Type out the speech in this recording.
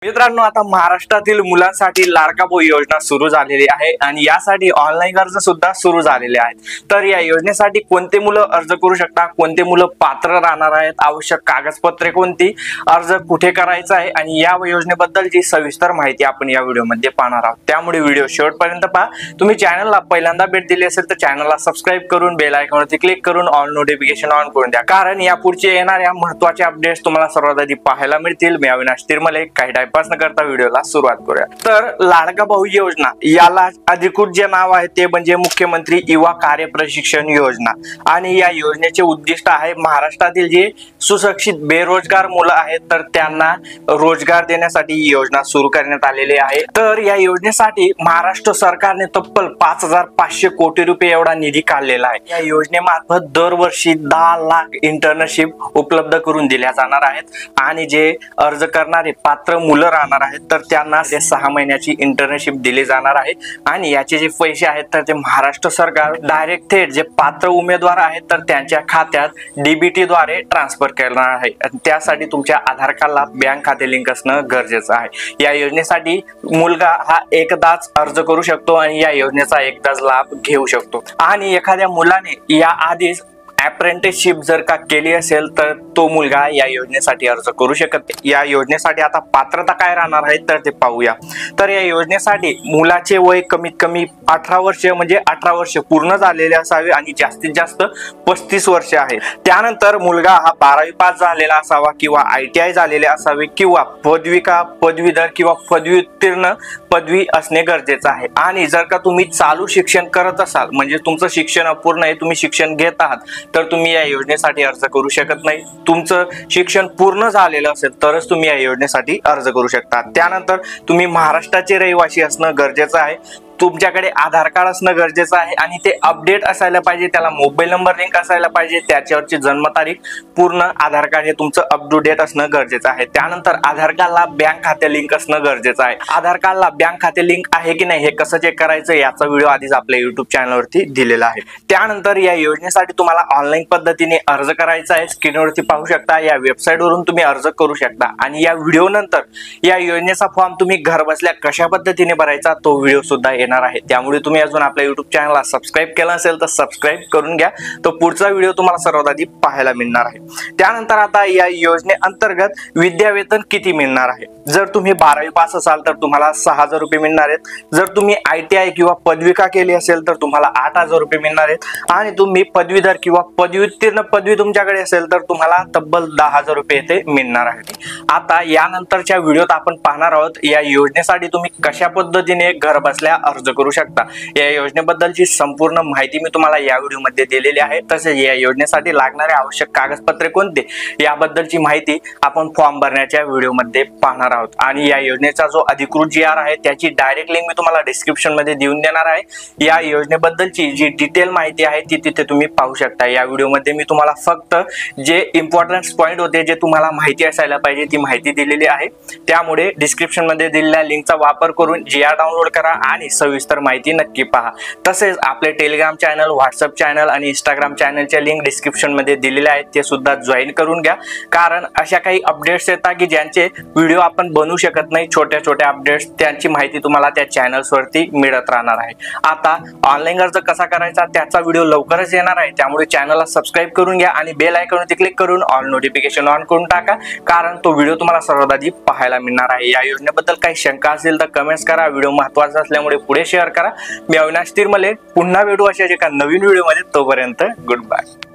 मित्रांनो, आता महाराष्ट्रातील मुलांसाठी लाडका भाऊ योजना सुरू झालेली आहे आणि यासाठी ऑनलाईन अर्ज सुद्धा सुरू झालेले आहेत। तर या योजनेसाठी कोणते मुलं अर्ज करू शकतात, कोणते मुलं पात्र राहणार आहेत, आवश्यक कागदपत्रे कोणती, अर्ज कुठे करायचा आहे आणि या योजनेबद्दलची सविस्तर माहिती आपण या व्हिडिओमध्ये पाहणार आहोत। त्यामुळे व्हिडिओ शेवटपर्यंत पहा। तुम्ही चॅनलला पहिल्यांदा भेट दिली असेल तर चॅनलला सबस्क्राइब करून बेल आयकॉनवरती क्लिक करून ऑल नोटिफिकेशन ऑन करून द्या, कारण यापुढचे येणाऱ्या महत्त्वाचे अपडेट्स तुम्हाला सर्वात आधी पाहायला मिळतील। मी अविनाश तिरमले, काही टाइमपास न करता व्हिडिओला सुरुवात करूया। तर लाडका भाऊ योजना याला अधिकृत जे नाव आहे ते म्हणजे मुख्यमंत्री युवा कार्य प्रशिक्षण योजना आणि या योजनेचे उद्दिष्ट आहे महाराष्ट्रातील जे सुशिक्षित बेरोजगार मुलं आहेत तर त्यांना रोजगार देण्यासाठी ही योजना सुरू करण्यात आलेली आहे। तर या योजनेसाठी महाराष्ट्र सरकारने तब्बल 5,500 कोटी रुपये एवढा निधी काढलेला आहे। या योजनेमार्फत दरवर्षी 10 लाख इंटर्नशिप उपलब्ध करून दिल्या जाणार आहेत आणि जे अर्ज करणारे पात्र मुलं राहणार आहेत तर त्यांना 6 महिन्याची इंटर्नशिप दिली जाणार आहे आणि याचे जे पैसे आहेत तर ते महाराष्ट्र सरकार डायरेक्ट थेट जे पात्र उमेदवार आहेत तर त्यांच्या खात्यात डीबीटी द्वारे ट्रान्सफर करणार आहे। त्यासाठी तुमच्या आधार कार्डला बँक खाते लिंक असणं गरजेचं आहे। या योजनेसाठी मुलगा हा एकदाच अर्ज करू शकतो आणि या योजनेचा एकदाच लाभ घेऊ शकतो आणि एखाद्या मुलाने या आधीच अप्रेंटिसशिप जर का केली असेल तर तो मुलगा या योजनेसाठी अर्ज करू शकत। या योजनेसाठी आता पात्रता काय राहणार आहे तर ते पाहूया। तर या योजनेसाठी मुलाचे वय कमीत कमी 18 वर्ष म्हणजे 18 वर्ष पूर्ण झालेले असावे आणि जास्तीत जास्त 35 वर्ष आहे। त्यानंतर मुलगा हा 12वी पास झालेला असावा किंवा ITI झालेले असावे किंवा पदविका, पदवीधर किंवा पदवी उत्तीर्ण पदवी असणे गरजेचं आहे। आणि जर का तुम्ही चालू शिक्षण करत असाल म्हणजे तुमचं शिक्षण अपूर्ण आहे, तुम्ही शिक्षण घेत आहात तर तुम्ही या योजनेसाठी अर्ज करू शकत नाही। तुमचं शिक्षण पूर्ण झालेलं असेल तरच तुम्ही या योजनेसाठी अर्ज करू शकता। त्यानंतर तुम्ही महाराष्ट्राचे रहिवासी असणं गरजेचं आहे, तुमच्याकडे आधार कार्ड असणं गरजेचं आहे आणि ते अपडेट असायला पाहिजे, त्याला मोबाईल नंबर लिंक असायला पाहिजे, त्याच्यावरची जन्मतारीख पूर्ण आधार कार्ड हे तुमचं अप टू डेट असणं गरजेचं आहे। त्यानंतर आधार कार्डला बँक खाते लिंक असणं गरजेचं आहे। आधार कार्डला बँक खाते लिंक आहे की नाही हे कसं चेक करायचं याचा व्हिडिओ आधीच आपल्या YouTube चॅनलवरती दिलेला आहे। त्यानंतर या योजनेसाठी तुम्हाला ऑनलाईन पद्धतीने अर्ज करायचा आहे। स्क्रीनवरती पाहू शकता या वेबसाईटवरून तुम्ही अर्ज करू शकता आणि या व्हिडिओ नंतर या योजनेचा फॉर्म तुम्ही घर बसल्या कशा पद्धतीने भरायचा तो व्हिडिओ सुद्धा येणार आहे। त्यामुळे तुम्ही अजून आपल्या YouTube चॅनलला सबस्क्राइब केलं असेल तर सबस्क्राइब करून घ्या, तो पुढचा व्हिडिओ तुम्हाला सर्वात आधी पाहायला मिळणार आहे। त्यानंतर आता या योजनेअंतर्गत विद्यावेतन किती मिळणार आहे। जर तुम्ही 12वी पास असाल तर तुम्हाला 6,000 रुपये मिळणार आहेत। जर तुम्ही ITI किंवा पदविका केली असेल तर तुम्हाला 8,000 रुपये मिळणार आहेत आणि तुम्ही पदवीधर किंवा पदव्युत्तीर्ण पदवी तुमच्याकडे असेल तर तुम्हाला तब्बल 10,000 रुपये ते मिळणार आहेत। आता यानंतरच्या व्हिडिओत आपण पाहणार आहोत या योजनेसाठी तुम्ही कशा पद्धतीने घर बसल्या अर्ज करू शकता। या योजनेबद्दलची संपूर्ण माहिती मी तुम्हाला या व्हिडिओमध्ये दिलेली आहे। तसेच या योजनेसाठी लागणारे आवश्यक कागदपत्रे कोणते याबद्दलची माहिती आपण फॉर्म भरण्याच्या व्हिडिओमध्ये पाहणार आहोत आणि या योजनेचा जो अधिकृत GR आहे त्याची डायरेक्ट लिंक मी तुम्हाला डिस्क्रिप्शन मध्ये देऊन देणार आहे। या योजनेबद्दलची जी डिटेल माहिती आहे ती तिथे तुम्ही पाहू शकता। या व्हिडिओमध्ये मी तुम्हाला फक्त जे इम्पॉर्टंट पॉइंट होते जे तुम्हाला माहिती असायला पाहिजे ती माहिती दिलेली आहे। त्यामुळे डिस्क्रिप्शन मध्ये दिलेल्या लिंकचा वापर करून GR डाउनलोड करा आणि सविस्तर माहिती नक्की पहा। तसेच आपले टेलिग्राम चॅनल, व्हॉट्सअप चॅनल आणि इंस्टाग्राम चॅनलच्या लिंक डिस्क्रिप्शन मध्ये दिलेले आहेत, ते सुद्धा जॉईन करून घ्या, कारण अशा काही अपडेट्स येतात की ज्यांचे व्हिडिओ आपण बनवू शकत नाही, छोट्या छोट्या अपडेट्स, त्यांची माहिती तुम्हाला त्या चॅनल्स वरती मिळत राहणार आहे। आता ऑनलाईन अर्ज कसा करायचा त्याचा व्हिडिओ लवकरच येणार आहे, त्यामुळे चॅनलला सबस्क्राइब करून घ्या आणि बेल आयकॉनवरती क्लिक करून ऑल नोटिफिकेशन ऑन करून टाका, कारण तो व्हिडिओ तुम्हाला सर्वात आधी पाहायला मिळणार आहे। या योजनेबद्दल काही शंका असेल तर कमेंट्स करा, व्हिडिओ महत्त्वाचा असल्यामुळे पुढे शेअर करा। मी अविनाश तिरमले, पुन्हा भेटू अशाच एका नवीन व्हिडिओमध्ये, तोपर्यंत गुड बाय।